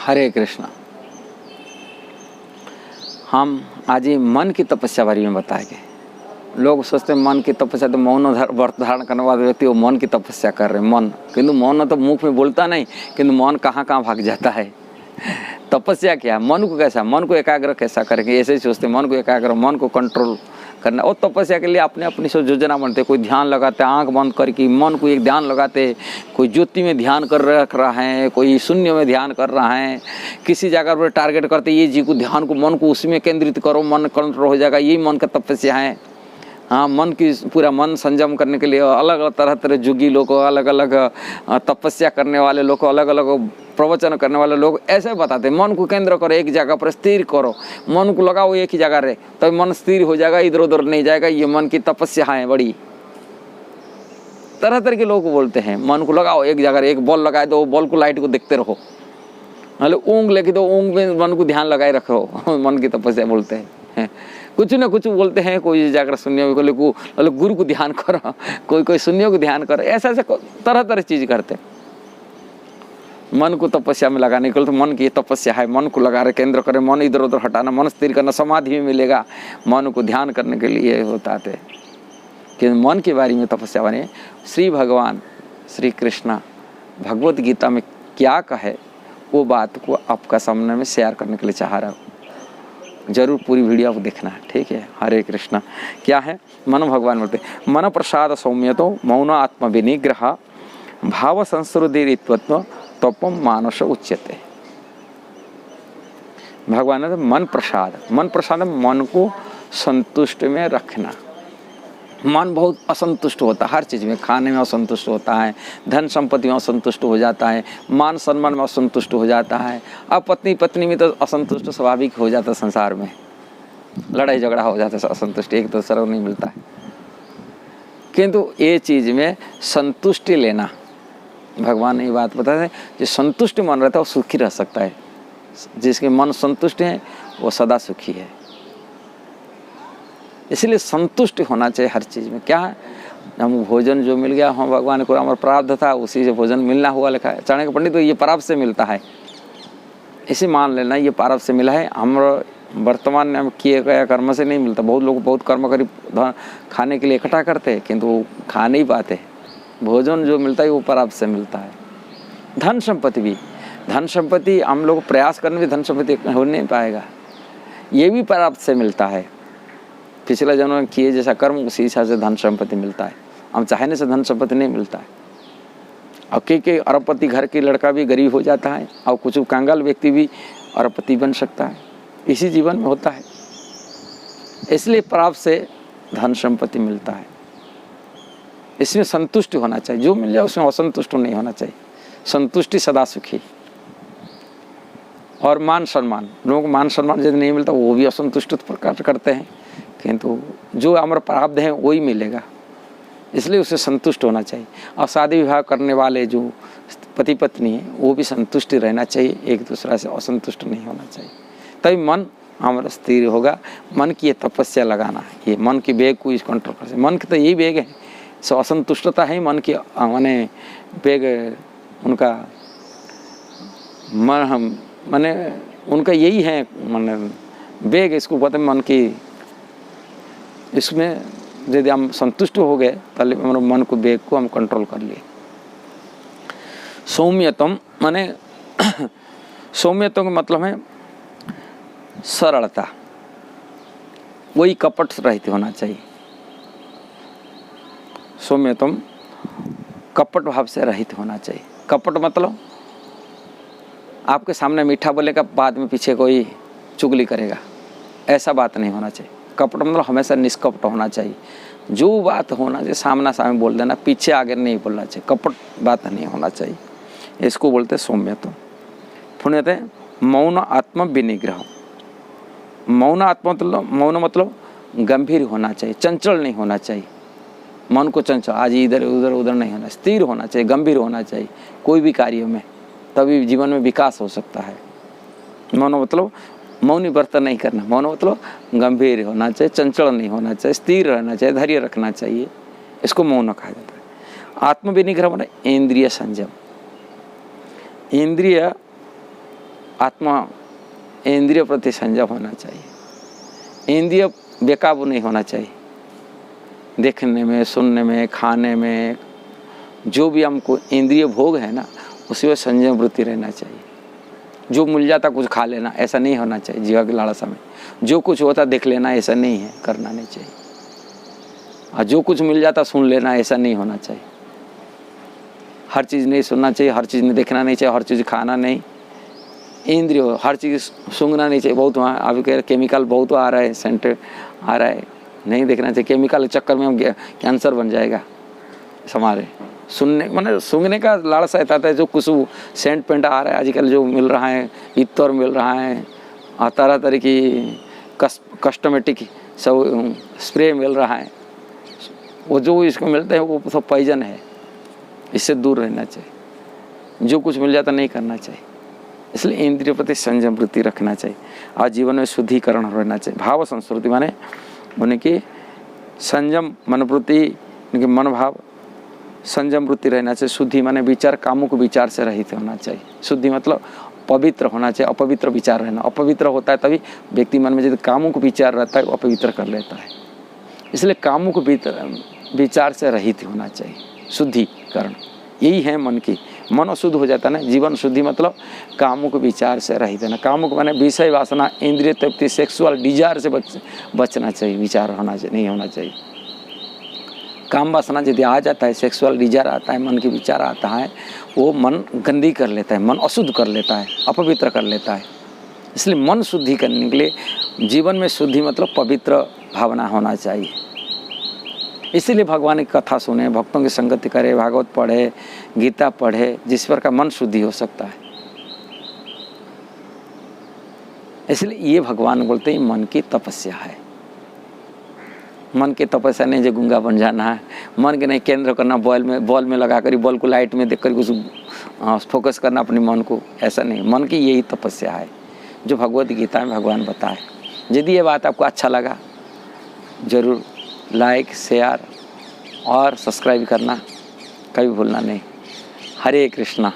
हरे कृष्णा। हम आज ही मन की तपस्या बारे में बताएंगे। लोग सोचते हैं मन की तपस्या तो मौन व्रत धारण करने वाले व्यक्ति वो मन की तपस्या कर रहे हैं। मन, किंतु मौन तो मुख में बोलता नहीं, किंतु मन कहाँ कहाँ भाग जाता है। तपस्या क्या है? मन को कैसा, मन को एकाग्र कैसा करेंगे, ऐसे ही सोचते मन को एकाग्र, मन को कंट्रोल करना। और तपस्या के लिए अपने अपनी से योजना बनते। कोई ध्यान लगाते हैं आंख बंद करके, मन को एक ध्यान लगाते, कोई ज्योति में ध्यान कर रख रहा है, कोई शून्य में ध्यान कर रहा है, किसी जगह पर टारगेट करते ये जी को ध्यान को, मन को उसमें केंद्रित करो, मन कंट्रोल हो जाएगा। यही मन का तपस्या है। हाँ, मन की पूरा मन संयम करने के लिए अलग अलग तरह तरह जुगी लोग, अलग अलग तपस्या करने वाले लोग, अलग अलग प्रवचन करने वाले लोग ऐसे बताते हैं मन को केंद्र करो, एक जगह पर स्थिर करो, मन को लगाओ एक ही जगह रहे, तब तो मन स्थिर हो जाएगा, इधर उधर नहीं जाएगा। ये मन की तपस्या है बड़ी। तरह तरह के लोग बोलते हैं मन को लगाओ एक जगह, एक बॉल लगाए दो, बॉल को लाइट को देखते रहो, मतलब ऊँग लेके दो, ऊँग में मन को ध्यान लगाए रखो। मन की तपस्या बोलते हैं। कुछ न कुछ बोलते हैं, कोई जाकर शून्य को, गुरु को ध्यान करो, कोई शून्य को ध्यान करो, ऐसा ऐसा तरह तरह चीज करते हैं। मन को तपस्या में लगाने के लिए तो मन की तपस्या है, मन को लगा रहे, केंद्र करें, मन इधर उधर हटाना, मन स्थिर करना, समाधि में मिलेगा। मन को ध्यान करने के लिए होता है कि मन के बारे में तपस्या बने। श्री भगवान श्री कृष्णा भगवत गीता में क्या कहे वो बात को आपका सामने में शेयर करने के लिए चाह रहा हूँ। जरूर पूरी वीडियो आप देखना है, ठीक है। हरे कृष्णा। क्या है? मन भगवान बोलते मन प्रसाद सौम्यतो मौन आत्म विनिग्रह भाव संस्कृतित्व तपम मानस उच्यते। भगवान ने मन प्रसाद, मन प्रसाद मन को संतुष्ट में रखना। मन बहुत असंतुष्ट होता है हर चीज़ में, खाने में असंतुष्ट होता है, धन संपत्ति में असंतुष्ट हो जाता है, मान सम्मान में असंतुष्ट हो जाता है। अब पत्नी पत्नी में तो असंतुष्ट स्वाभाविक हो जाता है, संसार में लड़ाई झगड़ा हो जाता है, असंतुष्ट एक दूसरे को नहीं मिलता है। किंतु ये चीज़ में संतुष्टि लेना, भगवान ने ये बात बताया है, जो संतुष्ट मन रहता है वो सुखी रह सकता है। जिसके मन संतुष्ट है वो सदा सुखी है। इसलिए संतुष्ट होना चाहिए हर चीज़ में। क्या है? हम भोजन जो मिल गया, हम भगवान को हमारा प्रारब्ध था, उसी से भोजन मिलना हुआ लिखा है। चाणक्य पंडित तो ये प्रारब्ध से मिलता है, इसे मान लेना ये प्रारब्ध से मिला है। हम वर्तमान में हम किए गए कर्म से नहीं मिलता। बहुत लोग बहुत कर्म करी खाने के लिए इकट्ठा करते हैं, किंतु वो खा नहीं पाते। भोजन जो मिलता है वो प्रारब्ध से मिलता है। धन संपत्ति भी, धन संपत्ति हम लोग प्रयास करने भी धन संपत्ति हो नहीं पाएगा, ये भी प्रारब्ध से मिलता है। पिछले जन्म में किए जैसा कर्म उसी हिसाब से धन संपत्ति मिलता है। हम चाहने से धन संपत्ति नहीं मिलता है। और कई अरबपति घर के लड़का भी गरीब हो जाता है, और कुछ कंगाल व्यक्ति भी अरबपति बन सकता है। इसी जीवन में होता है। इसलिए प्राप्त से धन संपत्ति मिलता है। इसमें संतुष्ट होना चाहिए, जो मिल जाए उसमें असंतुष्ट नहीं होना चाहिए। संतुष्टि सदा सुखी। और मान सम्मान, लोगों को मान सम्मान यदि नहीं मिलता वो भी असंतुष्ट प्रकार करते हैं, किंतु जो अमर प्रारब्ध है वही मिलेगा। इसलिए उसे संतुष्ट होना चाहिए। और शादी विवाह करने वाले जो पति पत्नी है वो भी संतुष्ट रहना चाहिए, एक दूसरा से असंतुष्ट नहीं होना चाहिए। तभी मन हमारा स्थिर होगा। मन की ये तपस्या लगाना है, ये मन की वेग को इस कंट्रोल कर। मन की तो यही वेग है, सो असंतुष्टता है मन की, माने वेग उनका मन, माने उनका यही है, माने वेग इसको कहते हैं मन की। इसमें यदि हम संतुष्ट हो गए पहले हमारे मन को वेग को हम कंट्रोल कर लिए। सौम्यतम माने सौम्यतम का मतलब है सरलता, वही कपट रहित होना चाहिए। सौम्यतम कपट भाव से रहित होना चाहिए। कपट मतलब आपके सामने मीठा बोलेगा, बाद में पीछे कोई चुगली करेगा, ऐसा बात नहीं होना चाहिए। कपट मतलब हमेशा निष्कपट होना चाहिए। जो बात होना चाहिए सामना सामने बोल देना, पीछे आगे नहीं बोलना चाहिए। कपट बात नहीं होना चाहिए। इसको बोलते सौम्यतम। पुण्यते मौन आत्म विनिग्रह। मौन आत्मा मतलब, मौन मतलब गंभीर होना चाहिए, चंचल नहीं होना चाहिए। मन को चंचल आज इधर उधर उधर नहीं होना, स्थिर होना चाहिए, गंभीर होना चाहिए कोई भी कार्य में, तभी जीवन में विकास हो सकता है। मौन मतलब मौनी व्रत नहीं करना, मौन मतलब गंभीर होना चाहिए, चंचल नहीं होना चाहिए, स्थिर रहना चाहिए, धैर्य रखना चाहिए। इसको मौन कहा जाता है। आत्म विनिग्रह मतलब इंद्रिय संयम। इंद्रिय आत्मा इंद्रियों प्रति संयम होना चाहिए। इंद्रिय बेकाबू नहीं होना चाहिए। देखने में, सुनने में, खाने में, जो भी हमको इंद्रिय भोग है ना, उसी में संयम वृत्ति रहना चाहिए। जो मिल जाता कुछ खा लेना, ऐसा नहीं होना चाहिए। जीवा की लालसा में जो कुछ होता देख लेना, ऐसा नहीं है, करना नहीं चाहिए। और जो कुछ मिल जाता सुन लेना, ऐसा नहीं होना चाहिए। हर चीज़ नहीं सुनना चाहिए, हर चीज़ नहीं देखना नहीं चाहिए, हर चीज़ खाना नहीं। इंद्रिय हर चीज़ सूंघना नहीं चाहिए। बहुत वहाँ अभी कह केमिकल बहुत आ रहा है, सेंट आ रहा है, नहीं देखना चाहिए। केमिकल के चक्कर में हम कैंसर बन जाएगा हमारे। सुनने मतलब सूंघने का लालसा रहता है। जो कुछ सेंट पेंट आ रहा है आजकल, जो मिल रहा है, इत्तर मिल रहा है, तरह तरह की कस्टमेटिक सब स्प्रे मिल रहा है, वो जो इसको मिलता है वो सब पॉइजन है। इससे दूर रहना चाहिए। जो कुछ मिल जाता नहीं करना चाहिए। इसलिए इंद्रियों प्रति संयम वृत्ति रखना चाहिए और जीवन में शुद्धिकरण रहना चाहिए। भाव संस्कृति माने उनकी संयम मनोवृत्ति, उनके मनोभाव संयम वृत्ति रहना चाहिए। शुद्धि माने विचार कामुक विचार से रहित होना चाहिए। शुद्धि मतलब पवित्र होना चाहिए। अपवित्र विचार रहना, अपवित्र होता है तभी व्यक्ति मन में यदि कामुक विचार रहता है वो अपवित्र कर लेता है। इसलिए कामुक विचार से रहित होना चाहिए। शुद्धिकरण यही है मन की। मन अशुद्ध हो जाता है ना। जीवन शुद्धि मतलब कामुक विचार से रहित है ना। कामुक माने विषय वासना, इंद्रिय तृप्ति, सेक्सुअल डिजायर से बचना चाहिए। विचार होना चाहिए, नहीं होना चाहिए। काम वासना यदि आ जाता है, सेक्सुअल डिजायर आता है, मन के विचार आता है, वो मन गंदी कर लेता है, मन अशुद्ध कर लेता है, अपवित्र कर लेता है। इसलिए मन शुद्धि करने के लिए जीवन में शुद्धि मतलब पवित्र भावना होना चाहिए। इसीलिए भगवान की कथा सुने, भक्तों की संगति करे, भागवत पढ़े, गीता पढ़े, जिस पर का मन शुद्धि हो सकता है। इसलिए ये भगवान बोलते हैं मन की तपस्या है। मन की तपस्या नहीं जो गूंगा बन जाना है। मन के नहीं केंद्र करना, बॉल में लगा कर, बॉल को लाइट में देखकर कुछ फोकस करना अपने मन को, ऐसा नहीं। मन की यही तपस्या है जो भगवत गीता में भगवान बताए। यदि ये बात आपको अच्छा लगा, जरूर लाइक, शेयर और सब्सक्राइब करना कभी भूलना नहीं। हरे कृष्णा।